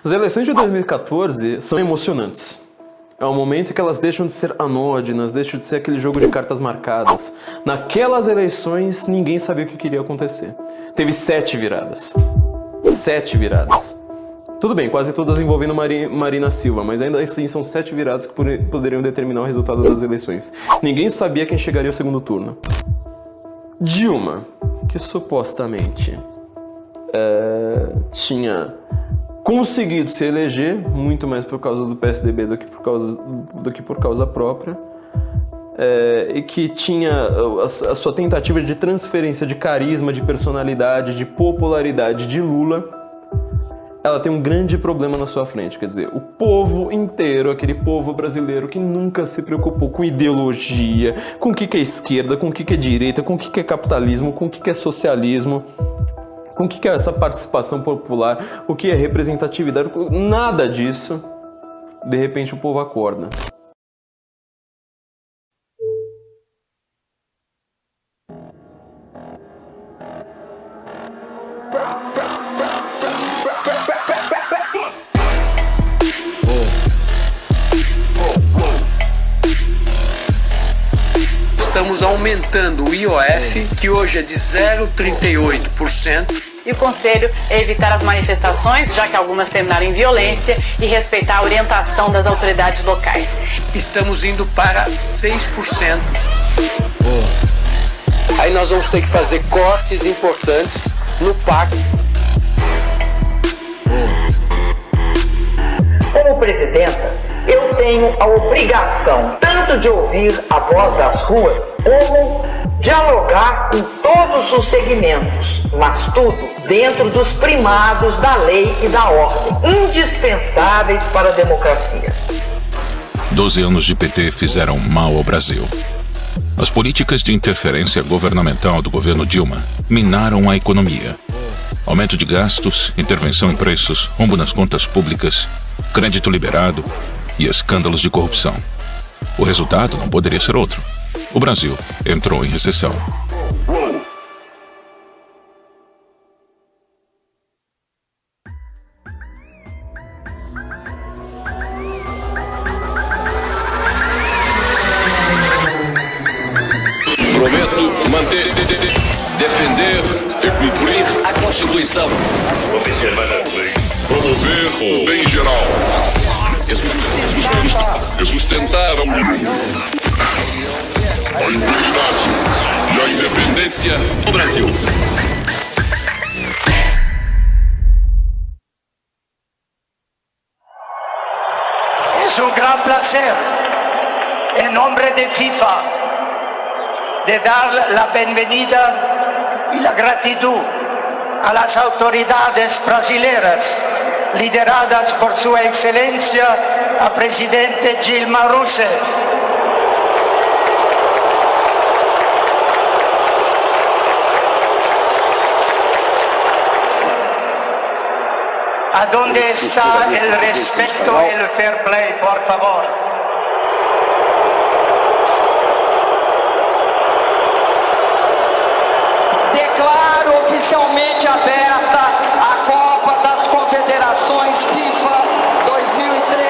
As eleições de 2014 são emocionantes. É o momento em que elas deixam de ser anódinas, deixam de ser aquele jogo de cartas marcadas. Naquelas eleições, ninguém sabia o que queria acontecer. Teve 7 viradas. 7 viradas. Tudo bem, quase todas envolvendo Marina Silva, mas ainda assim são 7 viradas que poderiam determinar o resultado das eleições. Ninguém sabia quem chegaria ao segundo turno. Dilma, que supostamente tinha conseguido se eleger, muito mais por causa do PSDB do que por causa própria, e que tinha a sua tentativa de transferência de carisma, de personalidade, de popularidade de Lula, ela tem um grande problema na sua frente. Quer dizer, o povo inteiro, aquele povo brasileiro que nunca se preocupou com ideologia, com o que é esquerda, com o que é direita, com o que é capitalismo, com o que é socialismo, com o que é essa participação popular, o que é representatividade, nada disso, de repente o povo acorda. Estamos aumentando o IOF, que hoje é de 0,38%. E o conselho é evitar as manifestações, já que algumas terminaram em violência, e respeitar a orientação das autoridades locais. Estamos indo para 6%. Aí nós vamos ter que fazer cortes importantes no PAC. Como presidenta, eu tenho a obrigação tanto de ouvir a voz das ruas, como dialogar com todos os segmentos, mas tudo dentro dos primados da lei e da ordem, indispensáveis para a democracia. 12 anos de PT fizeram mal ao Brasil. As políticas de interferência governamental do governo Dilma minaram a economia. Aumento de gastos, intervenção em preços, rombo nas contas públicas, crédito liberado e escândalos de corrupção. O resultado não poderia ser outro. O Brasil entrou em recessão. Prometo manter, defender e cumprir a Constituição. Promover o bem geral. E sustentar a integridade e a independência do Brasil. Es un gran placer, en nombre de FIFA, de dar la bienvenida y la gratitud a las autoridades brasileñas, lideradas por su excelencia, a presidente Dilma Rousseff. ¿A dónde está el respeto y el fair play, por favor? Declaro oficialmente aberta a Copa das Confederações FIFA 2013.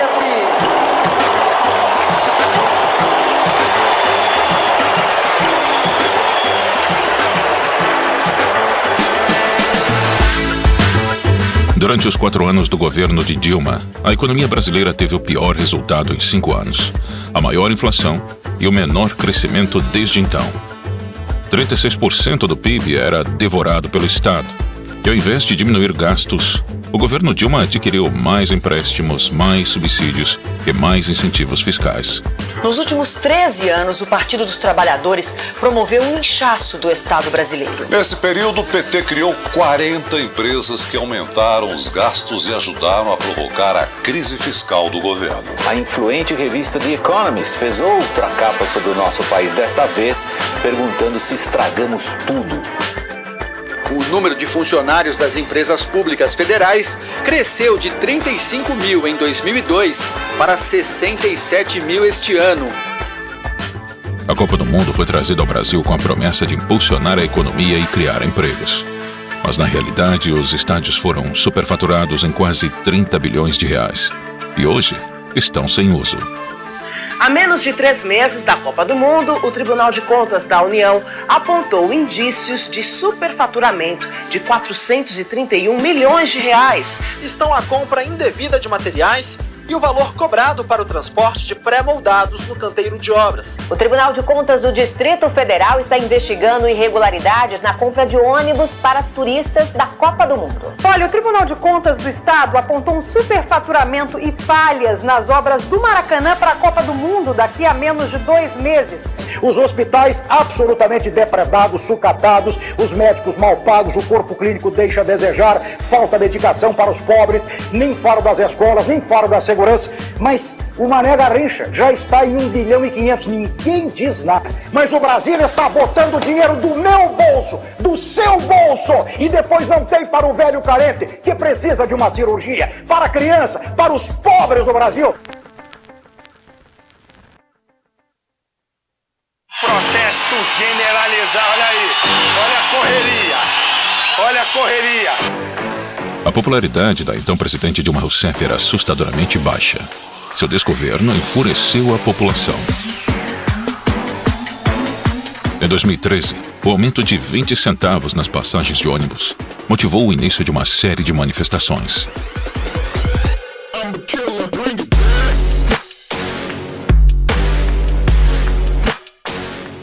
Durante os 4 anos do governo de Dilma, a economia brasileira teve o pior resultado em 5 anos, a maior inflação e o menor crescimento desde então. 36% do PIB era devorado pelo Estado, e ao invés de diminuir gastos, o governo Dilma adquiriu mais empréstimos, mais subsídios e mais incentivos fiscais. Nos últimos 13 anos, o Partido dos Trabalhadores promoveu um inchaço do Estado brasileiro. Nesse período, o PT criou 40 empresas que aumentaram os gastos e ajudaram a provocar a crise fiscal do governo. A influente revista The Economist fez outra capa sobre o nosso país, desta vez perguntando se estragamos tudo. O número de funcionários das empresas públicas federais cresceu de 35 mil em 2002 para 67 mil este ano. A Copa do Mundo foi trazida ao Brasil com a promessa de impulsionar a economia e criar empregos. Mas na realidade, os estádios foram superfaturados em quase 30 bilhões de reais. E hoje estão sem uso. Há menos de 3 meses da Copa do Mundo, o Tribunal de Contas da União apontou indícios de superfaturamento de 431 milhões de reais. Estão a compra indevida de materiais e o valor cobrado para o transporte de pré-moldados no canteiro de obras. O Tribunal de Contas do Distrito Federal está investigando irregularidades na compra de ônibus para turistas da Copa do Mundo. Olha, o Tribunal de Contas do Estado apontou um superfaturamento e falhas nas obras do Maracanã para a Copa do Mundo daqui a menos de 2 meses. Os hospitais absolutamente depredados, sucatados, os médicos mal pagos, o corpo clínico deixa a desejar, falta dedicação para os pobres, nem falo das escolas, nem falo da segurança, mas o Mané Garrincha já está em 1 bilhão e 500, ninguém diz nada. Mas o Brasil está botando dinheiro do meu bolso, do seu bolso, e depois não tem para o velho carente que precisa de uma cirurgia, para a criança, para os pobres do Brasil. Protesto generalizado, olha aí, olha a correria, olha a correria. A popularidade da então presidente Dilma Rousseff era assustadoramente baixa. Seu desgoverno enfureceu a população. Em 2013, o aumento de 20 centavos nas passagens de ônibus motivou o início de uma série de manifestações.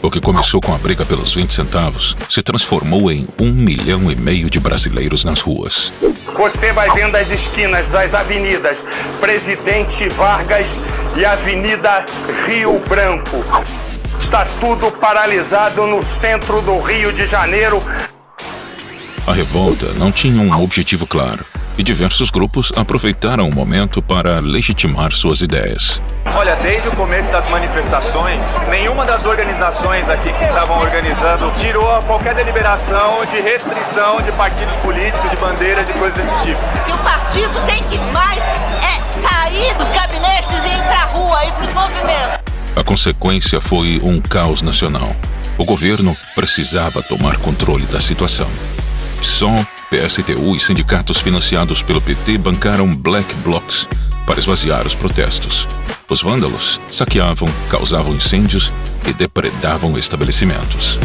O que começou com a briga pelos 20 centavos se transformou em 1,5 milhão de brasileiros nas ruas. Você vai vendo as esquinas das avenidas Presidente Vargas e Avenida Rio Branco. Está tudo paralisado no centro do Rio de Janeiro. A revolta não tinha um objetivo claro e diversos grupos aproveitaram o momento para legitimar suas ideias. Olha, desde o começo das manifestações, nenhuma das organizações aqui que estavam organizando tirou qualquer deliberação de restrição de partidos políticos, de bandeiras, de coisas desse tipo. E o partido tem que mais sair dos gabinetes e ir pra rua, ir pros movimentos. A consequência foi um caos nacional. O governo precisava tomar controle da situação. PSOL, PSTU e sindicatos financiados pelo PT bancaram black blocs para esvaziar os protestos. Os vândalos saqueavam, causavam incêndios e depredavam estabelecimentos.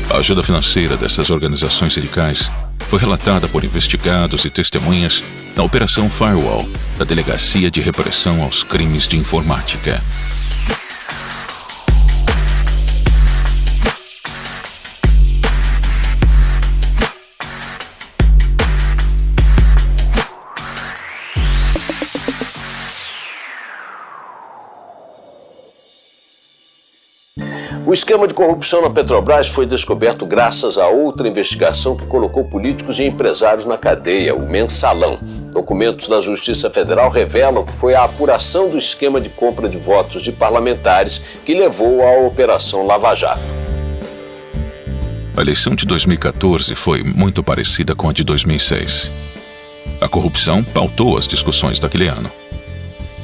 A ajuda financeira dessas organizações sindicais foi relatada por investigados e testemunhas na Operação Firewall, da Delegacia de Repressão aos Crimes de Informática. O esquema de corrupção na Petrobras foi descoberto graças a outra investigação que colocou políticos e empresários na cadeia, o Mensalão. Documentos da Justiça Federal revelam que foi a apuração do esquema de compra de votos de parlamentares que levou à Operação Lava Jato. A eleição de 2014 foi muito parecida com a de 2006. A corrupção pautou as discussões daquele ano.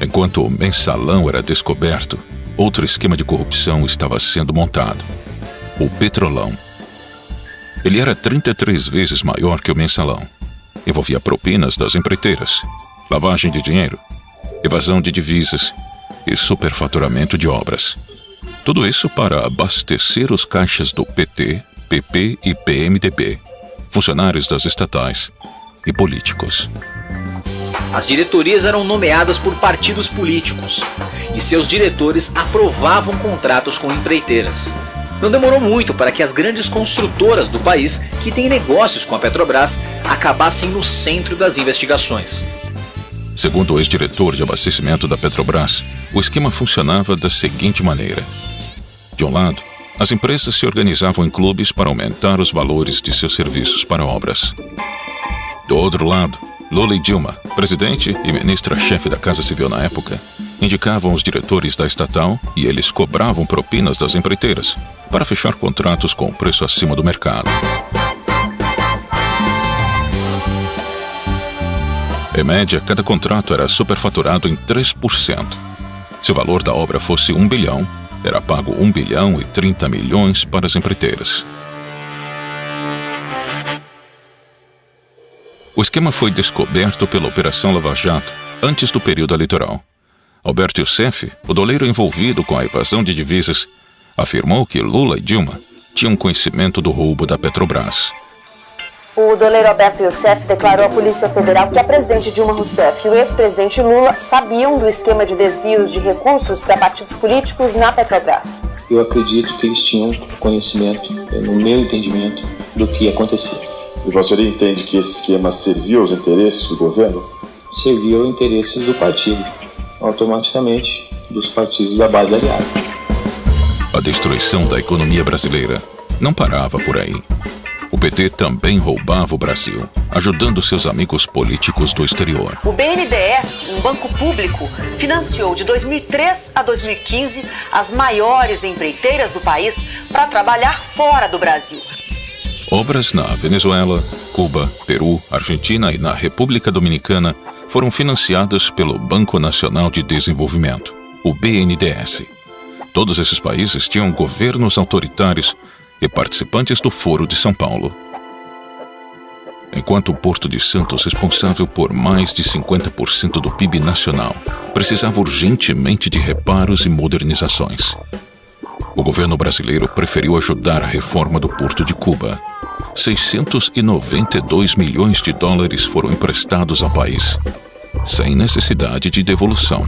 Enquanto o Mensalão era descoberto, outro esquema de corrupção estava sendo montado: o Petrolão. Ele era 33 vezes maior que o Mensalão. Envolvia propinas das empreiteiras, lavagem de dinheiro, evasão de divisas e superfaturamento de obras. Tudo isso para abastecer os caixas do PT, PP e PMDB, funcionários das estatais e políticos. As diretorias eram nomeadas por partidos políticos e seus diretores aprovavam contratos com empreiteiras. Não demorou muito para que as grandes construtoras do país, que têm negócios com a Petrobras, acabassem no centro das investigações. Segundo o ex-diretor de abastecimento da Petrobras, o esquema funcionava da seguinte maneira: de um lado, as empresas se organizavam em clubes para aumentar os valores de seus serviços para obras. Do outro lado, Lula e Dilma, presidente e ministra-chefe da Casa Civil na época, indicavam os diretores da estatal e eles cobravam propinas das empreiteiras para fechar contratos com preço acima do mercado. Em média, cada contrato era superfaturado em 3%. Se o valor da obra fosse 1 bilhão, era pago 1 bilhão e 30 milhões para as empreiteiras. O esquema foi descoberto pela Operação Lava Jato antes do período eleitoral. Alberto Youssef, o doleiro envolvido com a evasão de divisas, afirmou que Lula e Dilma tinham conhecimento do roubo da Petrobras. O doleiro Alberto Youssef declarou à Polícia Federal que a presidente Dilma Rousseff e o ex-presidente Lula sabiam do esquema de desvios de recursos para partidos políticos na Petrobras. Eu acredito que eles tinham conhecimento, no meu entendimento, do que acontecia. E você entende que esse esquema serviu aos interesses do governo? Serviu aos interesses do partido, automaticamente dos partidos da base aliada. A destruição da economia brasileira não parava por aí. O PT também roubava o Brasil, ajudando seus amigos políticos do exterior. O BNDES, um banco público, financiou de 2003 a 2015 as maiores empreiteiras do país para trabalhar fora do Brasil. Obras na Venezuela, Cuba, Peru, Argentina e na República Dominicana foram financiadas pelo Banco Nacional de Desenvolvimento, o BNDES. Todos esses países tinham governos autoritários e participantes do Foro de São Paulo. Enquanto o Porto de Santos, responsável por mais de 50% do PIB nacional, precisava urgentemente de reparos e modernizações. O governo brasileiro preferiu ajudar a reforma do Porto de Cuba. 692 milhões de dólares foram emprestados ao país, sem necessidade de devolução.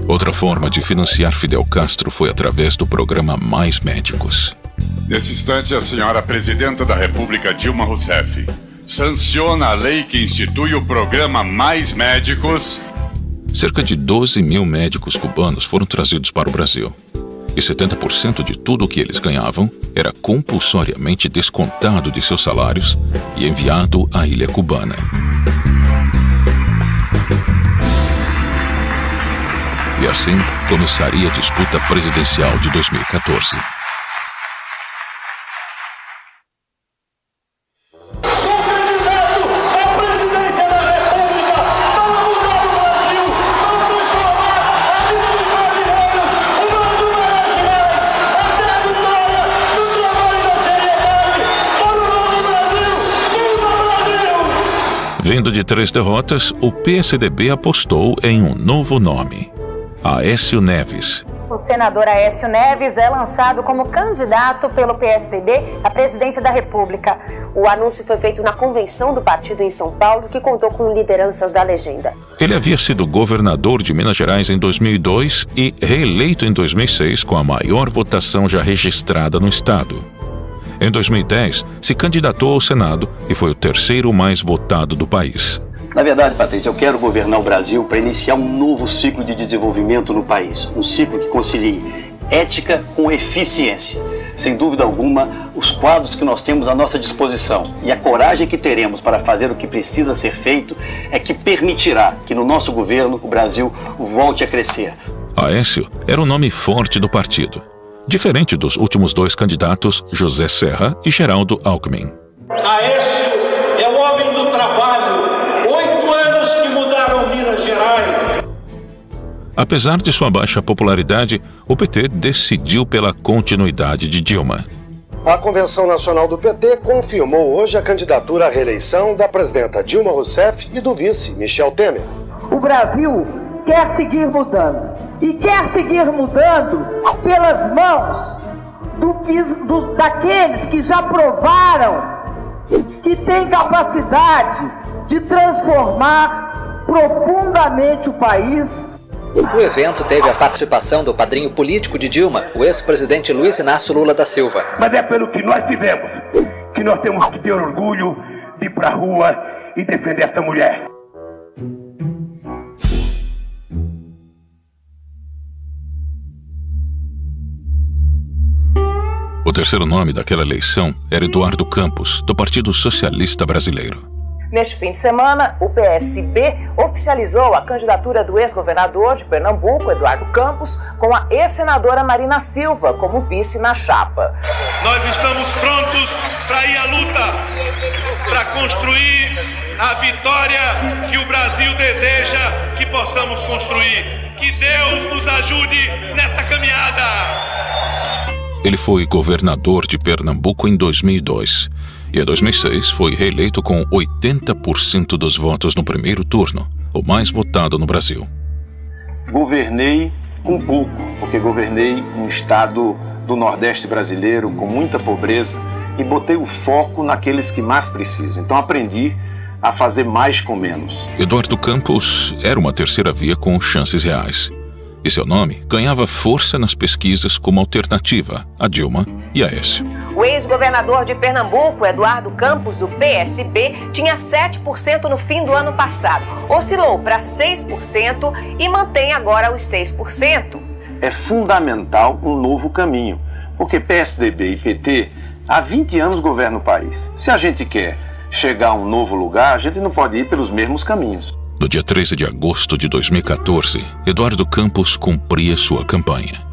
Outra forma de financiar Fidel Castro foi através do programa Mais Médicos. Nesse instante, a senhora Presidenta da República, Dilma Rousseff, sanciona a lei que institui o programa Mais Médicos. Cerca de 12 mil médicos cubanos foram trazidos para o Brasil. E 70% de tudo o que eles ganhavam era compulsoriamente descontado de seus salários e enviado à ilha cubana. E assim começaria a disputa presidencial de 2014. Vindo de 3 derrotas, o PSDB apostou em um novo nome: Aécio Neves. O senador Aécio Neves é lançado como candidato pelo PSDB à presidência da República. O anúncio foi feito na convenção do partido em São Paulo, que contou com lideranças da legenda. Ele havia sido governador de Minas Gerais em 2002 e reeleito em 2006 com a maior votação já registrada no estado. Em 2010, se candidatou ao Senado e foi o terceiro mais votado do país. Na verdade, Patrícia, eu quero governar o Brasil para iniciar um novo ciclo de desenvolvimento no país. Um ciclo que concilie ética com eficiência. Sem dúvida alguma, os quadros que nós temos à nossa disposição e a coragem que teremos para fazer o que precisa ser feito é que permitirá que no nosso governo o Brasil volte a crescer. Aécio era o nome forte do partido, diferente dos últimos 2 candidatos, José Serra e Geraldo Alckmin. Aécio é o homem do trabalho. 8 anos que mudaram Minas Gerais. Apesar de sua baixa popularidade, o PT decidiu pela continuidade de Dilma. A Convenção Nacional do PT confirmou hoje a candidatura à reeleição da presidenta Dilma Rousseff e do vice Michel Temer. O Brasil quer seguir mudando. E quer seguir mudando pelas mãos daqueles que já provaram que têm capacidade de transformar profundamente o país. O evento teve a participação do padrinho político de Dilma, o ex-presidente Luiz Inácio Lula da Silva. Mas é pelo que nós tivemos que nós temos que ter orgulho de ir pra rua e defender essa mulher. O terceiro nome daquela eleição era Eduardo Campos, do Partido Socialista Brasileiro. Neste fim de semana, o PSB oficializou a candidatura do ex-governador de Pernambuco, Eduardo Campos, com a ex-senadora Marina Silva como vice na chapa. Nós estamos prontos para ir à luta, para construir a vitória que o Brasil deseja que possamos construir. Que Deus nos ajude nessa caminhada. Ele foi governador de Pernambuco em 2002 E em 2006 foi reeleito com 80% dos votos no primeiro turno, o mais votado no Brasil. Governei com pouco, porque governei um estado do Nordeste brasileiro com muita pobreza e botei o foco naqueles que mais precisam. Então aprendi a fazer mais com menos. Eduardo Campos era uma terceira via com chances reais. E seu nome ganhava força nas pesquisas como alternativa a Dilma e Aécio. O ex-governador de Pernambuco, Eduardo Campos, do PSB, tinha 7% no fim do ano passado. Oscilou para 6% e mantém agora os 6%. É fundamental um novo caminho, porque PSDB e PT há 20 anos governam o país. Se a gente quer chegar a um novo lugar, a gente não pode ir pelos mesmos caminhos. No dia 13 de agosto de 2014, Eduardo Campos cumpria sua campanha.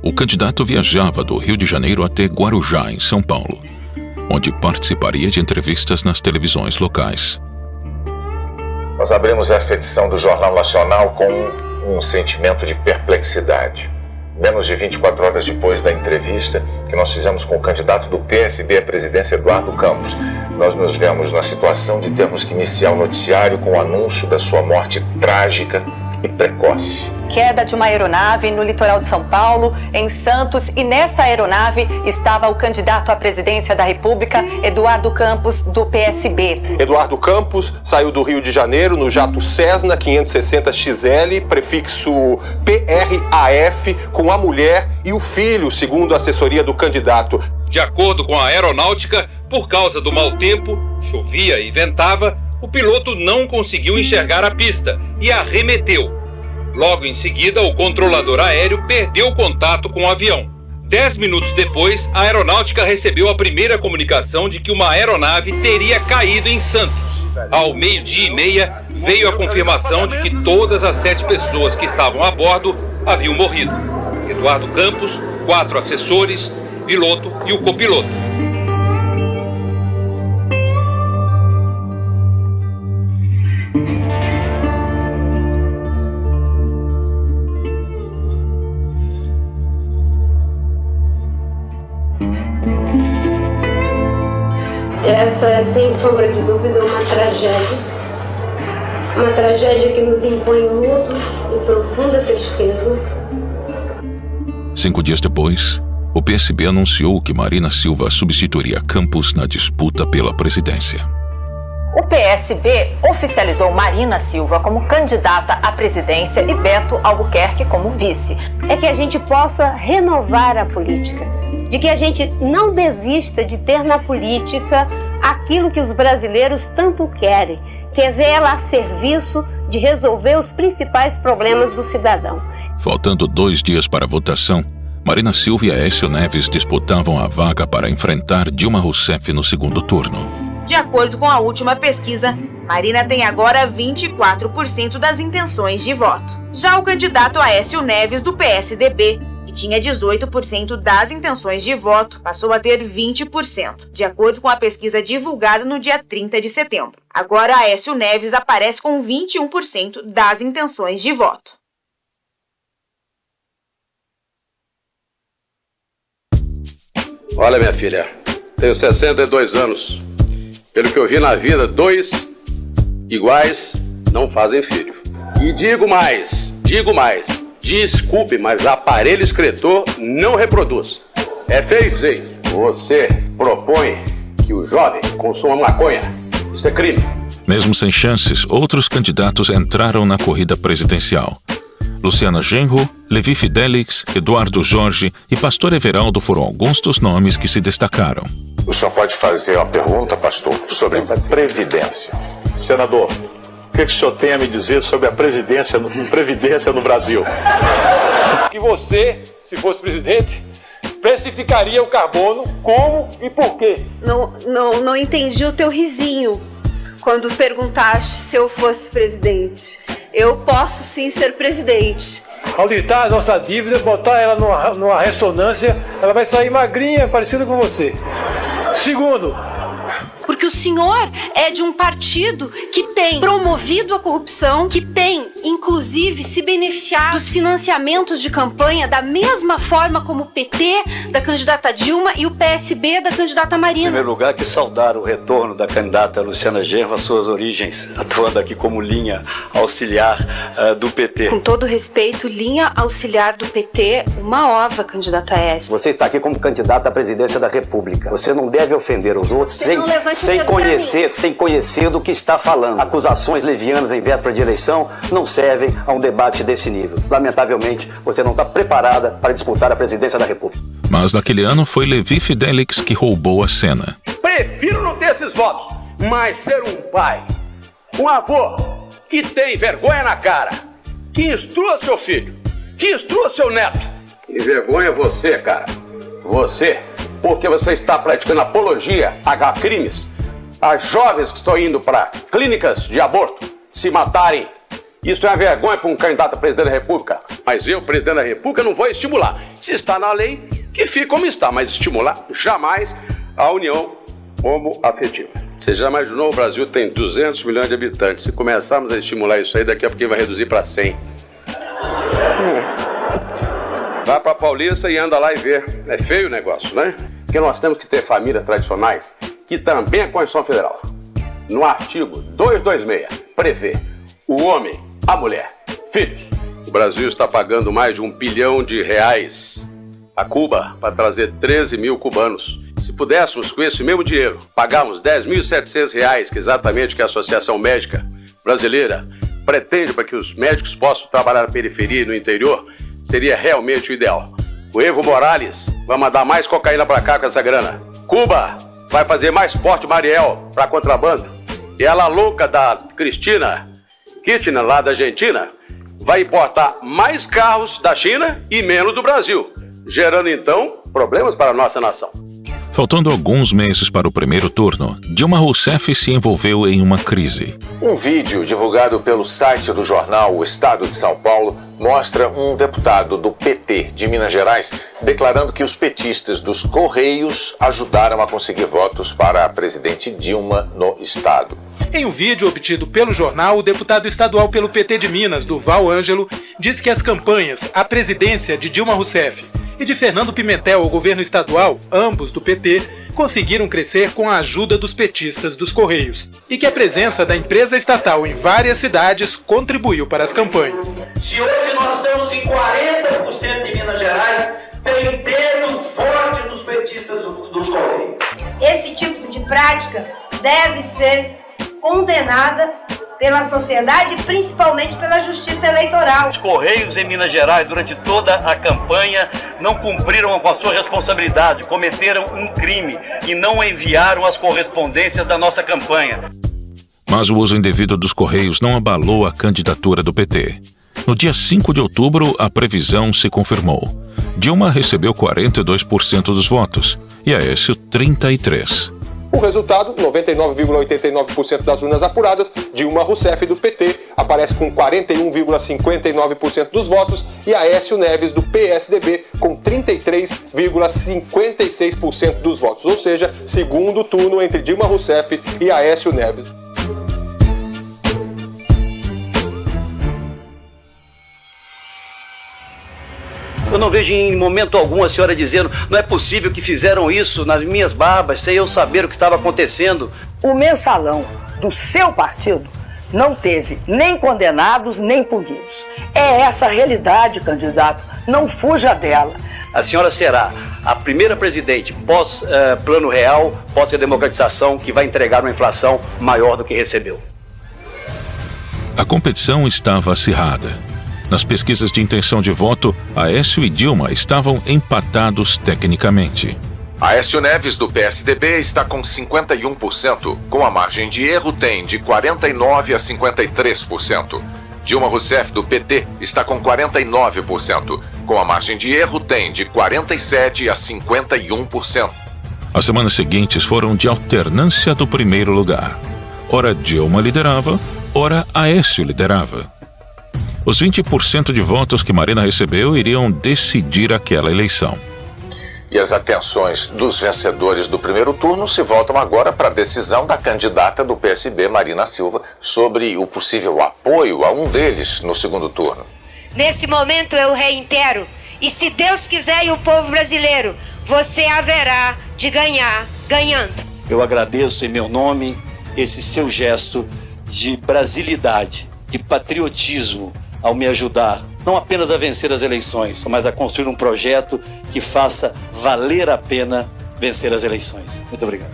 O candidato viajava do Rio de Janeiro até Guarujá, em São Paulo, onde participaria de entrevistas nas televisões locais. Nós abrimos esta edição do Jornal Nacional com um sentimento de perplexidade. Menos de 24 horas depois da entrevista que nós fizemos com o candidato do PSB à presidência, Eduardo Campos, nós nos vemos na situação de termos que iniciar o noticiário com o anúncio da sua morte trágica e precoce. Queda de uma aeronave no litoral de São Paulo, em Santos, e nessa aeronave estava o candidato à presidência da República, Eduardo Campos, do PSB. Eduardo Campos saiu do Rio de Janeiro no jato Cessna 560XL, prefixo PRAF, com a mulher e o filho, segundo a assessoria do candidato. De acordo com a aeronáutica, por causa do mau tempo, chovia e ventava, o piloto não conseguiu enxergar a pista e arremeteu. Logo em seguida, o controlador aéreo perdeu contato com o avião. 10 minutos depois, a aeronáutica recebeu a primeira comunicação de que uma aeronave teria caído em Santos. Ao 12:30, veio a confirmação de que todas as 7 pessoas que estavam a bordo haviam morrido. Eduardo Campos, 4 assessores, piloto e o copiloto. Essa é, sem sombra de dúvida, uma tragédia que nos impõe luto e profunda tristeza. 5 dias depois, o PSB anunciou que Marina Silva substituiria Campos na disputa pela presidência. O PSB oficializou Marina Silva como candidata à presidência e Beto Albuquerque como vice. É que a gente possa renovar a política, de que a gente não desista de ter na política aquilo que os brasileiros tanto querem, que é vê-la a serviço de resolver os principais problemas do cidadão. Faltando 2 dias para a votação, Marina Silva e Aécio Neves disputavam a vaga para enfrentar Dilma Rousseff no segundo turno. De acordo com a última pesquisa, Marina tem agora 24% das intenções de voto. Já o candidato Aécio Neves, do PSDB, que tinha 18% das intenções de voto, passou a ter 20%, de acordo com a pesquisa divulgada no dia 30 de setembro. Agora, Aécio Neves aparece com 21% das intenções de voto. Olha, minha filha, tenho 62 anos. Pelo que eu vi na vida, 2 iguais não fazem filho. E digo mais, desculpe, mas aparelho excretor não reproduz. É feio dizer, você propõe que o jovem consuma maconha. Isso é crime. Mesmo sem chances, outros candidatos entraram na corrida presidencial. Luciana Genro, Levi Fidelix, Eduardo Jorge e Pastor Everaldo foram alguns dos nomes que se destacaram. O senhor pode fazer uma pergunta, pastor, sobre previdência. Senador, o que o senhor tem a me dizer sobre a previdência no Brasil? Que você, se fosse presidente, precificaria o carbono como e por quê? Não entendi o teu risinho quando perguntaste se eu fosse presidente. Eu posso sim ser presidente. Auditar a nossa dívida, botar ela numa ressonância, ela vai sair magrinha, parecida com você. Segundo, porque o senhor é de um partido que tem promovido a corrupção, que tem, inclusive, se beneficiado dos financiamentos de campanha da mesma forma como o PT da candidata Dilma e o PSB da candidata Marina. Em primeiro lugar, que saudar o retorno da candidata Luciana Genro às suas origens, atuando aqui como linha auxiliar do PT. Com todo respeito, linha auxiliar do PT, uma ova, candidato Aécio. Você está aqui como candidato à presidência da República. Você não deve ofender os outros sem conhecer do que está falando. Acusações levianas em véspera de eleição não servem a um debate desse nível. Lamentavelmente, você não está preparada para disputar a presidência da República. Mas naquele ano foi Levi Fidelix que roubou a cena. Prefiro não ter esses votos, mas ser um pai, um avô que tem vergonha na cara, que instrua seu filho, que instrua seu neto. E vergonha você, cara. Você, porque você está praticando apologia a crimes, a jovens que estão indo para clínicas de aborto se matarem. Isso é uma vergonha para um candidato a presidente da República. Mas eu, presidente da República, não vou estimular. Se está na lei, que fique como está, mas estimular jamais a união homoafetiva. Você já imaginou, o Brasil tem 200 milhões de habitantes. Se começarmos a estimular isso aí, daqui a pouco vai reduzir para 100. Vai para Paulista e anda lá e vê. É feio o negócio, né? Porque nós temos que ter famílias tradicionais, que também é a Constituição Federal. No artigo 226, prevê o homem, a mulher, filhos. O Brasil está pagando mais de R$1 bilhão a Cuba para trazer 13 mil cubanos. Se pudéssemos, com esse mesmo dinheiro, pagarmos R$10.700, que é exatamente o que a Associação Médica Brasileira pretende para que os médicos possam trabalhar na periferia e no interior, seria realmente o ideal. O Evo Morales vai mandar mais cocaína para cá com essa grana. Cuba vai fazer mais porte Mariel para contrabando. E ela louca da Cristina Kirchner, lá da Argentina, vai importar mais carros da China e menos do Brasil, gerando então problemas para a nossa nação. Faltando alguns meses para o primeiro turno, Dilma Rousseff se envolveu em uma crise. Um vídeo divulgado pelo site do jornal O Estado de São Paulo mostra um deputado do PT de Minas Gerais declarando que os petistas dos Correios ajudaram a conseguir votos para a presidente Dilma no estado. Em um vídeo obtido pelo jornal, o deputado estadual pelo PT de Minas, Durval Ângelo, diz que as campanhas à presidência de Dilma Rousseff e de Fernando Pimentel ao governo estadual, ambos do PT, conseguiram crescer com a ajuda dos petistas dos Correios e que a presença da empresa estatal em várias cidades contribuiu para as campanhas. Se hoje nós estamos em 40% de Minas Gerais, tem dedo forte dos petistas dos Correios. Esse tipo de prática deve ser condenada pela sociedade e principalmente pela justiça eleitoral. Os Correios em Minas Gerais, durante toda a campanha, não cumpriram com a sua responsabilidade, cometeram um crime e não enviaram as correspondências da nossa campanha. Mas o uso indevido dos Correios não abalou a candidatura do PT. No dia 5 de outubro, a previsão se confirmou. Dilma recebeu 42% dos votos e Aécio 33%. O resultado, 99,89% das urnas apuradas, Dilma Rousseff do PT aparece com 41,59% dos votos e Aécio Neves do PSDB com 33,56% dos votos. Ou seja, segundo turno entre Dilma Rousseff e Aécio Neves. Eu não vejo em momento algum a senhora dizendo não é possível que fizeram isso nas minhas barbas, sem eu saber o que estava acontecendo. O mensalão do seu partido não teve nem condenados nem punidos. É essa a realidade, candidato. Não fuja dela. A senhora será a primeira presidente pós-Plano Real, pós-redemocratização, que vai entregar uma inflação maior do que recebeu. A competição estava acirrada. Nas pesquisas de intenção de voto, Aécio e Dilma estavam empatados tecnicamente. Aécio Neves, do PSDB, está com 51%. Com a margem de erro, tem de 49% a 53%. Dilma Rousseff, do PT, está com 49%. Com a margem de erro, tem de 47% a 51%. As semanas seguintes foram de alternância do primeiro lugar. Ora Dilma liderava, ora Aécio liderava. Os 20% de votos que Marina recebeu iriam decidir aquela eleição. E as atenções dos vencedores do primeiro turno se voltam agora para a decisão da candidata do PSB, Marina Silva, sobre o possível apoio a um deles no segundo turno. Nesse momento eu reitero, e se Deus quiser e o povo brasileiro, você haverá de ganhar ganhando. Eu agradeço em meu nome esse seu gesto de brasilidade, de patriotismo ao me ajudar, não apenas a vencer as eleições, mas a construir um projeto que faça valer a pena vencer as eleições. Muito obrigado.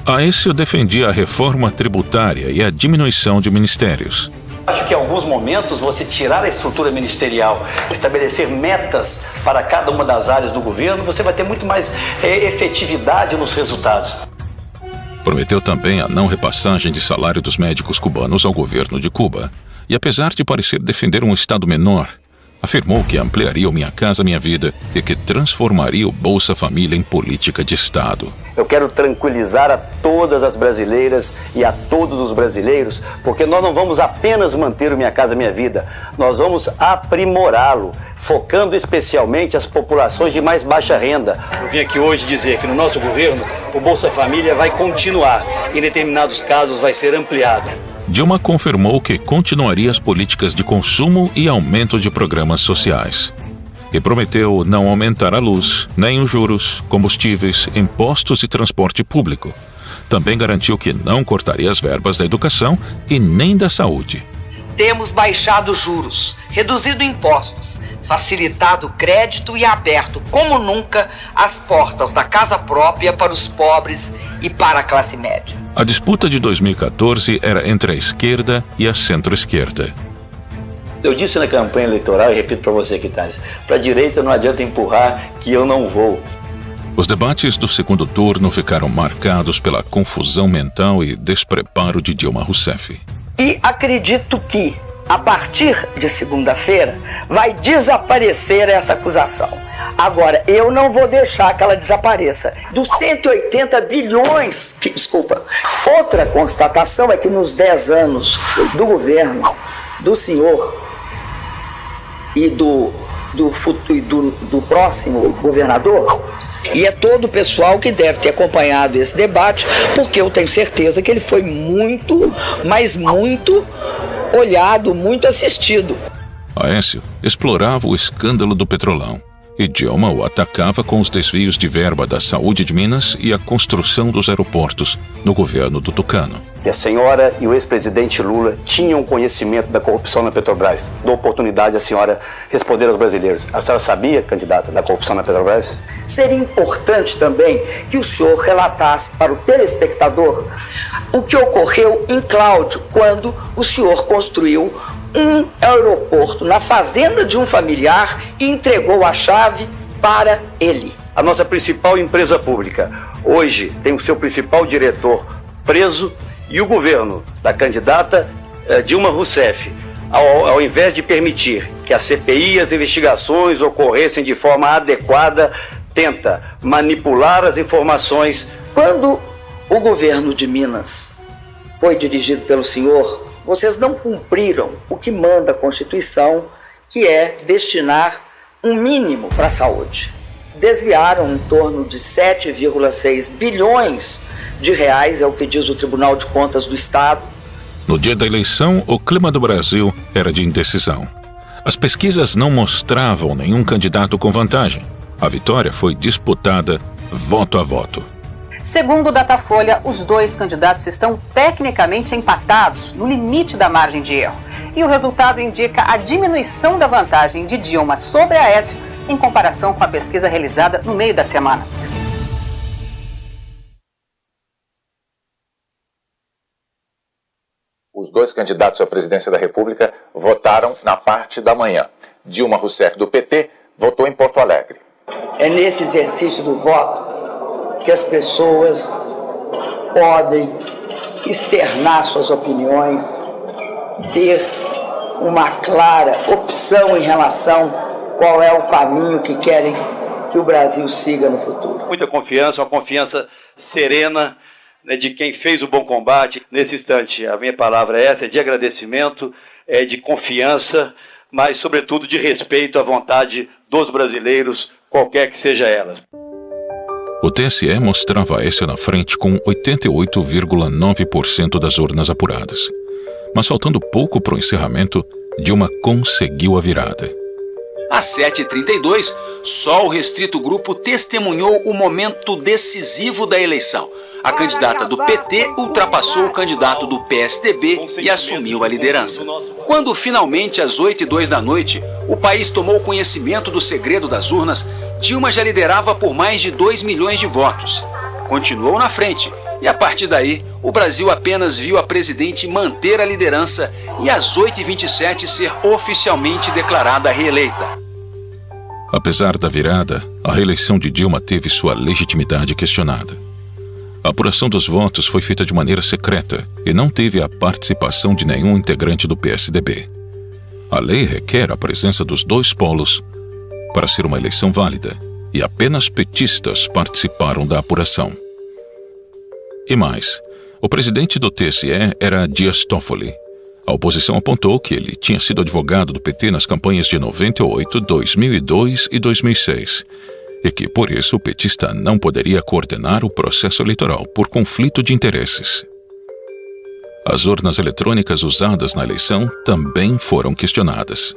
Aécio defendia a reforma tributária e a diminuição de ministérios. Acho que em alguns momentos você tirar a estrutura ministerial, estabelecer metas para cada uma das áreas do governo, você vai ter muito mais efetividade nos resultados. Prometeu também a não repassagem de salário dos médicos cubanos ao governo de Cuba. E apesar de parecer defender um Estado menor, afirmou que ampliaria o Minha Casa Minha Vida e que transformaria o Bolsa Família em política de Estado. Eu quero tranquilizar a todas as brasileiras e a todos os brasileiros, porque nós não vamos apenas manter o Minha Casa Minha Vida, nós vamos aprimorá-lo, focando especialmente as populações de mais baixa renda. Eu vim aqui hoje dizer que no nosso governo o Bolsa Família vai continuar, em determinados casos vai ser ampliado. Dilma confirmou que continuaria as políticas de consumo e aumento de programas sociais. E prometeu não aumentar a luz, nem os juros, combustíveis, impostos e transporte público. Também garantiu que não cortaria as verbas da educação e nem da saúde. Temos baixado juros, reduzido impostos, facilitado o crédito e aberto, como nunca, as portas da casa própria para os pobres e para a classe média. A disputa de 2014 era entre a esquerda e a centro-esquerda. Eu disse na campanha eleitoral, e repito para você, Quitares, para a direita não adianta empurrar que eu não vou. Os debates do segundo turno ficaram marcados pela confusão mental e despreparo de Dilma Rousseff. E acredito que, a partir de segunda-feira, vai desaparecer essa acusação. Agora, eu não vou deixar que ela desapareça. Dos 180 bilhões, outra constatação é que nos 10 anos do governo do senhor e do próximo governador, e é todo o pessoal que deve ter acompanhado esse debate, porque eu tenho certeza que ele foi muito, mas muito olhado, muito assistido. Aécio explorava o escândalo do Petrolão e Dilma o atacava com os desvios de verba da saúde de Minas e a construção dos aeroportos no governo do Tucano. E a senhora e o ex-presidente Lula tinham conhecimento da corrupção na Petrobras. Dou oportunidade à senhora responder aos brasileiros. A senhora sabia, candidata, da corrupção na Petrobras? Seria importante também que o senhor relatasse para o telespectador o que ocorreu em Cláudio, quando o senhor construiu um aeroporto na fazenda de um familiar e entregou a chave para ele. A nossa principal empresa pública hoje tem o seu principal diretor preso e o governo da candidata Dilma Rousseff, ao invés de permitir que a CPI e as investigações ocorressem de forma adequada, tenta manipular as informações. Quando o governo de Minas foi dirigido pelo senhor, vocês não cumpriram o que manda a Constituição, que é destinar um mínimo para a saúde. Desviaram em torno de 7,6 bilhões de reais, é o que diz o Tribunal de Contas do Estado. No dia da eleição, o clima do Brasil era de indecisão. As pesquisas não mostravam nenhum candidato com vantagem. A vitória foi disputada voto a voto. Segundo o Datafolha, os dois candidatos estão tecnicamente empatados, no limite da margem de erro. E o resultado indica a diminuição da vantagem de Dilma sobre Aécio em comparação com a pesquisa realizada no meio da semana. Os dois candidatos à presidência da República votaram na parte da manhã. Dilma Rousseff, do PT, votou em Porto Alegre. É nesse exercício do voto que as pessoas podem externar suas opiniões, ter uma clara opção em relação qual é o caminho que querem que o Brasil siga no futuro. Muita confiança, uma confiança serena, né, de quem fez o bom combate. Nesse instante, a minha palavra é essa, é de agradecimento, é de confiança, mas, sobretudo, de respeito à vontade dos brasileiros, qualquer que seja ela. O TSE mostrava Aécio na frente com 88,9% das urnas apuradas. Mas faltando pouco para o encerramento, Dilma conseguiu a virada. Às 7h32, só o restrito grupo testemunhou o momento decisivo da eleição. A candidata do PT ultrapassou o candidato do PSDB e assumiu a liderança. Quando finalmente, às 8h02, o país tomou conhecimento do segredo das urnas, Dilma já liderava por mais de 2 milhões de votos. Continuou na frente e, a partir daí, o Brasil apenas viu a presidente manter a liderança e às 8h27 ser oficialmente declarada reeleita. Apesar da virada, a reeleição de Dilma teve sua legitimidade questionada. A apuração dos votos foi feita de maneira secreta e não teve a participação de nenhum integrante do PSDB. A lei requer a presença dos dois polos para ser uma eleição válida, e apenas petistas participaram da apuração. E mais, o presidente do TSE era Dias Toffoli. A oposição apontou que ele tinha sido advogado do PT nas campanhas de 98, 2002 e 2006, e que, por isso, o petista não poderia coordenar o processo eleitoral por conflito de interesses. As urnas eletrônicas usadas na eleição também foram questionadas.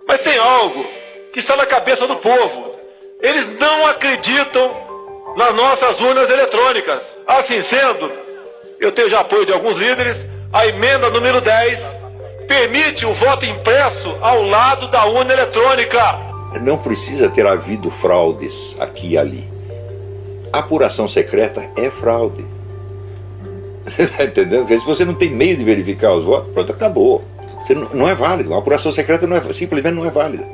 Mas tem algo que está na cabeça do povo. Eles não acreditam nas nossas urnas eletrônicas. Assim sendo, eu tenho já apoio de alguns líderes, a emenda número 10 permite o voto impresso ao lado da urna eletrônica. Não precisa ter havido fraudes aqui e ali. A apuração secreta é fraude. Está entendendo? Porque se você não tem meio de verificar os votos, pronto, acabou. Você não é válido. Uma apuração secreta simplesmente não é válida.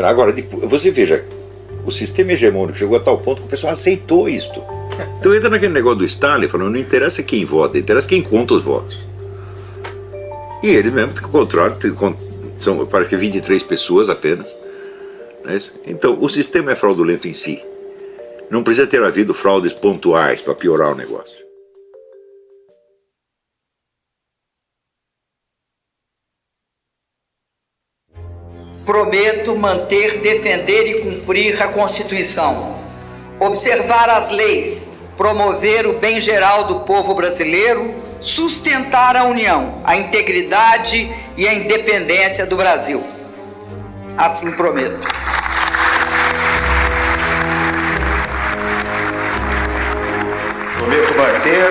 Agora, você veja, o sistema hegemônico chegou a tal ponto que o pessoal aceitou isto. Então entra naquele negócio do Stalin, falando, não interessa quem vota, interessa quem conta os votos. E eles mesmo controlam, são, parece que 23 pessoas apenas. Não é isso? Então, o sistema é fraudulento em si. Não precisa ter havido fraudes pontuais para piorar o negócio. Prometo manter, defender e cumprir a Constituição, observar as leis, promover o bem geral do povo brasileiro, sustentar a união, a integridade e a independência do Brasil. Assim prometo. Prometo manter,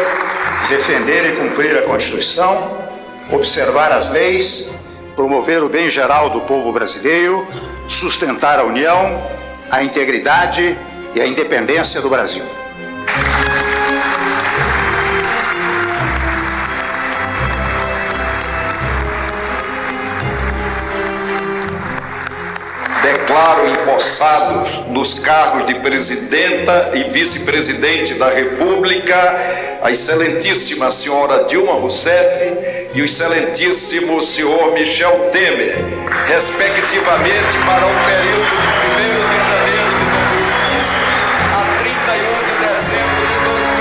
defender e cumprir a Constituição, observar as leis, promover o bem geral do povo brasileiro, sustentar a união, a integridade e a independência do Brasil. Declaro empossados nos cargos de presidenta e vice-presidente da República a excelentíssima senhora Dilma Rousseff e o excelentíssimo senhor Michel Temer, respectivamente, para o período de 1º de janeiro de 2015 a 31 de dezembro de 2018.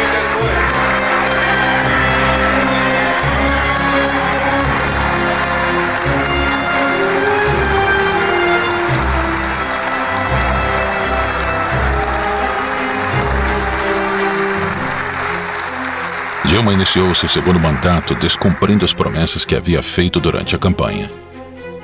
Dilma iniciou seu segundo mandato descumprindo as promessas que havia feito durante a campanha.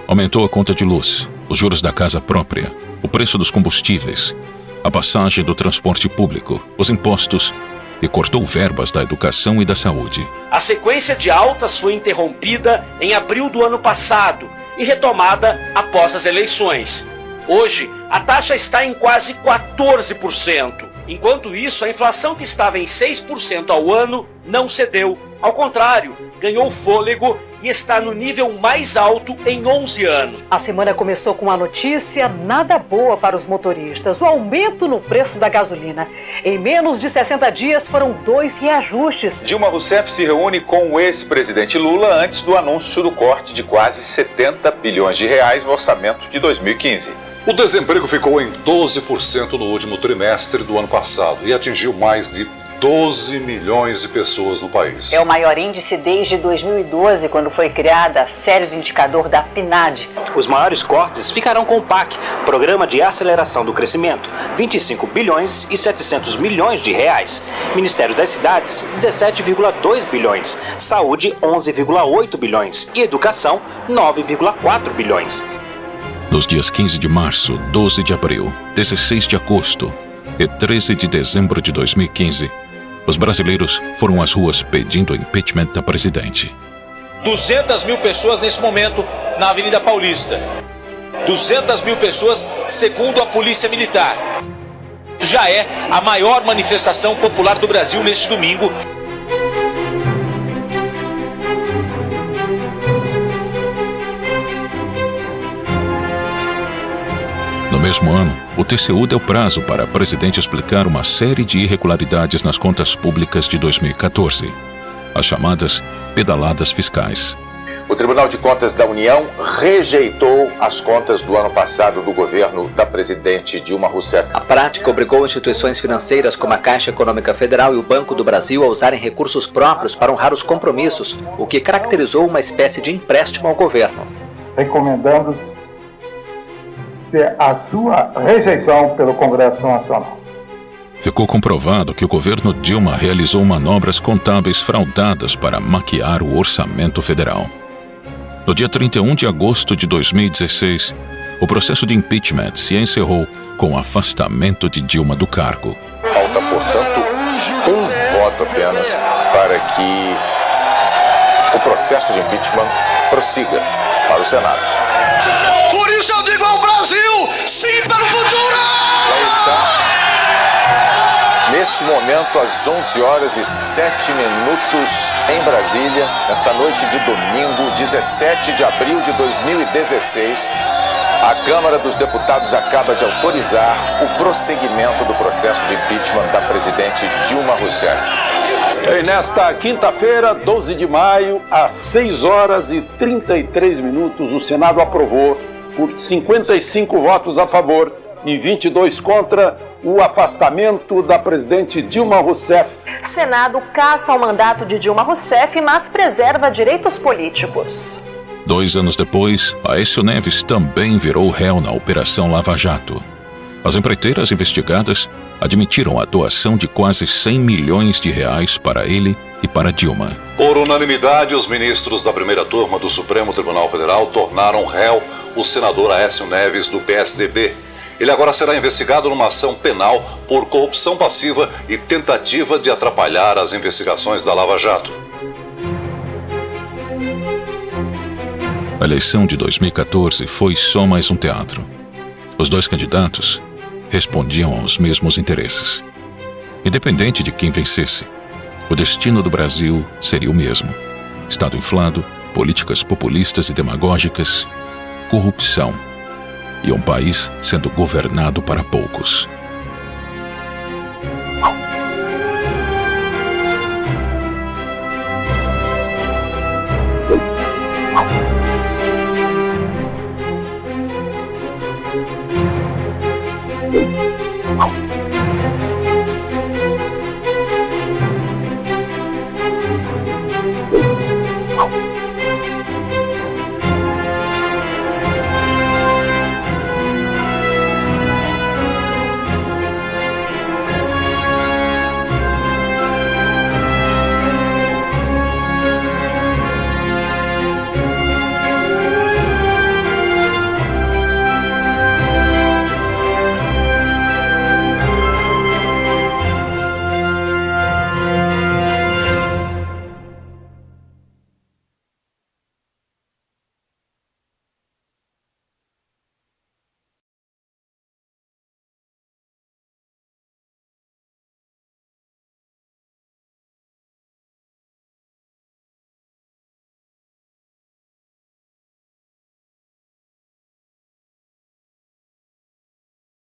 Aumentou a conta de luz, os juros da casa própria, o preço dos combustíveis, a passagem do transporte público, os impostos e cortou verbas da educação e da saúde. A sequência de altas foi interrompida em abril do ano passado e retomada após as eleições. Hoje, a taxa está em quase 14%. Enquanto isso, a inflação que estava em 6% ao ano não cedeu. Ao contrário, ganhou fôlego e está no nível mais alto em 11 anos. A semana começou com uma notícia nada boa para os motoristas: o aumento no preço da gasolina. Em menos de 60 dias foram 2 reajustes. Dilma Rousseff se reúne com o ex-presidente Lula antes do anúncio do corte de quase 70 bilhões de reais no orçamento de 2015. O desemprego ficou em 12% no último trimestre do ano passado e atingiu mais de 12 milhões de pessoas no país. É o maior índice desde 2012, quando foi criada a série do indicador da PNAD. Os maiores cortes ficarão com o PAC, Programa de Aceleração do Crescimento, 25 bilhões e 700 milhões de reais. Ministério das Cidades, 17,2 bilhões. Saúde, 11,8 bilhões. E Educação, 9,4 bilhões. Nos dias 15 de março, 12 de abril, 16 de agosto e 13 de dezembro de 2015, os brasileiros foram às ruas pedindo o impeachment da presidente. 200 mil pessoas nesse momento na Avenida Paulista. 200 mil pessoas, segundo a Polícia Militar. Já é a maior manifestação popular do Brasil neste domingo. No mesmo ano, o TCU deu prazo para a presidente explicar uma série de irregularidades nas contas públicas de 2014, as chamadas pedaladas fiscais. O Tribunal de Contas da União rejeitou as contas do ano passado do governo da presidente Dilma Rousseff. A prática obrigou instituições financeiras como a Caixa Econômica Federal e o Banco do Brasil a usarem recursos próprios para honrar os compromissos, o que caracterizou uma espécie de empréstimo ao governo. Recomendando-se a sua rejeição pelo Congresso Nacional. Ficou comprovado que o governo Dilma realizou manobras contábeis fraudadas para maquiar o orçamento federal. No dia 31 de agosto de 2016, o processo de impeachment se encerrou com o afastamento de Dilma do cargo. Falta, portanto, um voto apenas para que o processo de impeachment prossiga para o Senado. Por isso eu digo ao Brasil, sim para o futuro! Já está. Neste momento, às 11 horas e 7 minutos em Brasília, nesta noite de domingo, 17 de abril de 2016, a Câmara dos Deputados acaba de autorizar o prosseguimento do processo de impeachment da presidente Dilma Rousseff. E nesta quinta-feira, 12 de maio, às 6 horas e 33 minutos, o Senado aprovou, por 55 votos a favor e 22 contra, o afastamento da presidente Dilma Rousseff. Senado caça o mandato de Dilma Rousseff, mas preserva direitos políticos. 2 anos depois, Aécio Neves também virou réu na Operação Lava Jato. As empreiteiras investigadas admitiram a doação de quase 100 milhões de reais para ele e para Dilma. Por unanimidade, os ministros da primeira turma do Supremo Tribunal Federal tornaram réu o senador Aécio Neves, do PSDB. Ele agora será investigado numa ação penal por corrupção passiva e tentativa de atrapalhar as investigações da Lava Jato. A eleição de 2014 foi só mais um teatro. Os dois candidatos respondiam aos mesmos interesses. Independente de quem vencesse, o destino do Brasil seria o mesmo: Estado inflado, políticas populistas e demagógicas, corrupção e um país sendo governado para poucos.